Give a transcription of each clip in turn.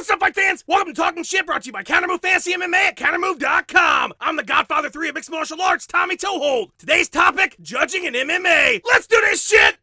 What's up, fight fans? Welcome to Talking Shit, brought to you by Countermove Fantasy MMA at countermove.com. I'm the Godfather 3 of mixed martial arts, Tommy Toehold. Today's topic, judging in MMA. Let's do this shit!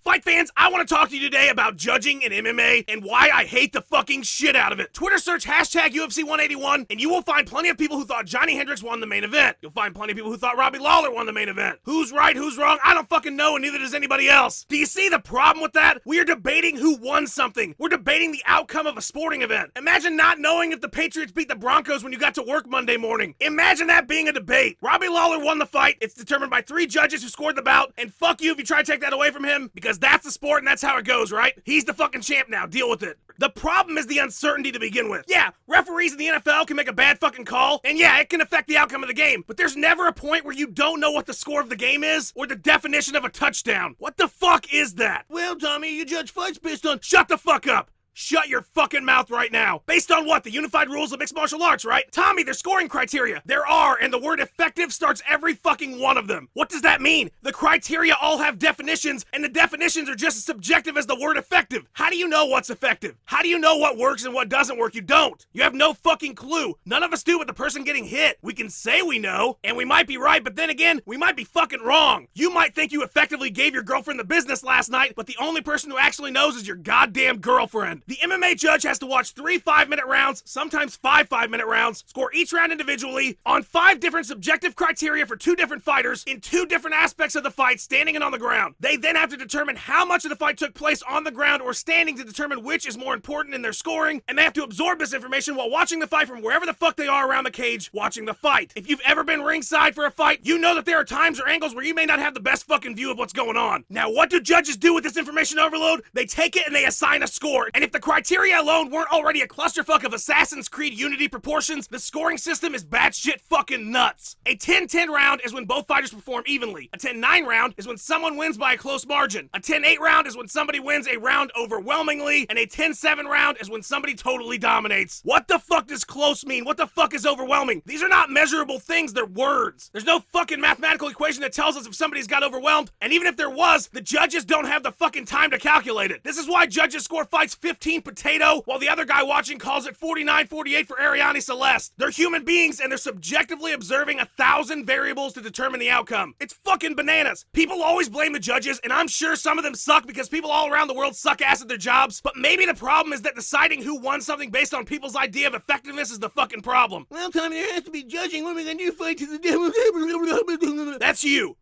Fight fans, I want to talk to you today about judging in MMA and why I hate the fucking shit out of it. Twitter search hashtag UFC 181 and you will find plenty of people who thought Johnny Hendricks won the main event. You'll find plenty of people who thought Robbie Lawler won the main event. Who's right, who's wrong? I don't fucking know, and neither does anybody else. Do you see the problem with that? We are debating who won something. We're debating the outcome of a sporting event. Imagine not knowing if the Patriots beat the Broncos when you got to work Monday morning. Imagine that being a debate. Robbie Lawler won the fight. It's determined by 3 judges who scored the bout, and fuck you if you try to take that away from him, because that's the sport and that's how it goes, right? He's the fucking champ now. Deal with it. The problem is the uncertainty to begin with. Yeah, referees in the NFL can make a bad fucking call, and yeah, it can affect the outcome of the game, but there's never a point where you don't know what the score of the game is or the definition of a touchdown. What the fuck is that? Well, Tommy, you judge fights based on... Shut the fuck up! Shut your fucking mouth right now. Based on what? The unified rules of mixed martial arts, right? Tommy, there's scoring criteria. There are, and the word effective starts every fucking one of them. What does that mean? The criteria all have definitions, and the definitions are just as subjective as the word effective. How do you know what's effective? How do you know what works and what doesn't work? You don't. You have no fucking clue. None of us do with the person getting hit. We can say we know, and we might be right, but then again, we might be fucking wrong. You might think you effectively gave your girlfriend the business last night, but the only person who actually knows is your goddamn girlfriend. The MMA judge has to watch 3 5-minute rounds, sometimes 5 5-minute rounds, score each round individually on 5 different subjective criteria for 2 different fighters in 2 different aspects of the fight, standing and on the ground. They then have to determine how much of the fight took place on the ground or standing to determine which is more important in their scoring, and they have to absorb this information while watching the fight from wherever the fuck they are around the cage watching the fight. If you've ever been ringside for a fight, you know that there are times or angles where you may not have the best fucking view of what's going on. Now, what do judges do with this information overload? They take it and they assign a score, and if the criteria alone weren't already a clusterfuck of Assassin's Creed Unity proportions, the scoring system is batshit fucking nuts. A 10-10 round is when both fighters perform evenly. A 10-9 round is when someone wins by a close margin. A 10-8 round is when somebody wins a round overwhelmingly, and a 10-7 round is when somebody totally dominates. What the fuck does close mean? What the fuck is overwhelming? These are not measurable things, they're words. There's no fucking mathematical equation that tells us if somebody's got overwhelmed, and even if there was, the judges don't have the fucking time to calculate it. This is why judges score fights 15 potato, while the other guy watching calls it 49-48 for Ariane Celeste. They're human beings and they're subjectively observing 1,000 variables to determine the outcome. It's fucking bananas. People always blame the judges, and I'm sure some of them suck because people all around the world suck ass at their jobs, but maybe the problem is that deciding who won something based on people's idea of effectiveness is the fucking problem. Well, Tommy, there has to be judging. What are we gonna do? Fight to the devil? That's you.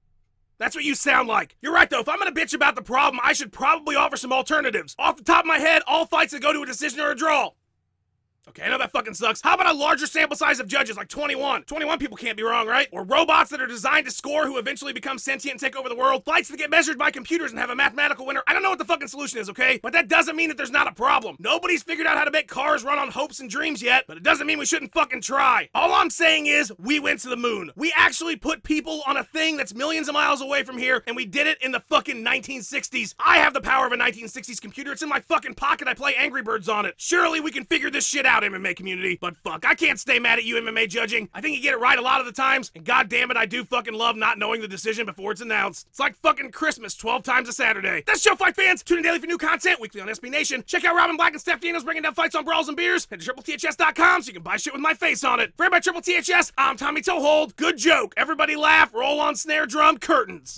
That's what you sound like. You're right though, if I'm gonna bitch about the problem, I should probably offer some alternatives. Off the top of my head, all fights that go to a decision or a draw. Okay, I know that fucking sucks. How about a larger sample size of judges, like 21? 21 people can't be wrong, right? Or robots that are designed to score who eventually become sentient and take over the world. Fights that get measured by computers and have a mathematical winner. I don't know what the fucking solution is, okay? But that doesn't mean that there's not a problem. Nobody's figured out how to make cars run on hopes and dreams yet, but it doesn't mean we shouldn't fucking try. All I'm saying is, we went to the moon. We actually put people on a thing that's millions of miles away from here, and we did it in the fucking 1960s. I have the power of a 1960s computer. It's in my fucking pocket. I play Angry Birds on it. Surely we can figure this shit out, MMA community. But fuck, I can't stay mad at you, MMA judging. I think you get it right a lot of the times, and god damn it, I do fucking love not knowing the decision before it's announced. It's like fucking Christmas 12 times a Saturday. That's the show, fight fans. Tune in daily for new content, weekly on SB Nation. Check out Robin Black and Steph Daniels breaking down fights on brawls and beers. Head to TripleTHS.com so you can buy shit with my face on it. For everybody Triple THS, I'm Tommy Toehold. Good joke. Everybody laugh, roll on snare drum, curtains.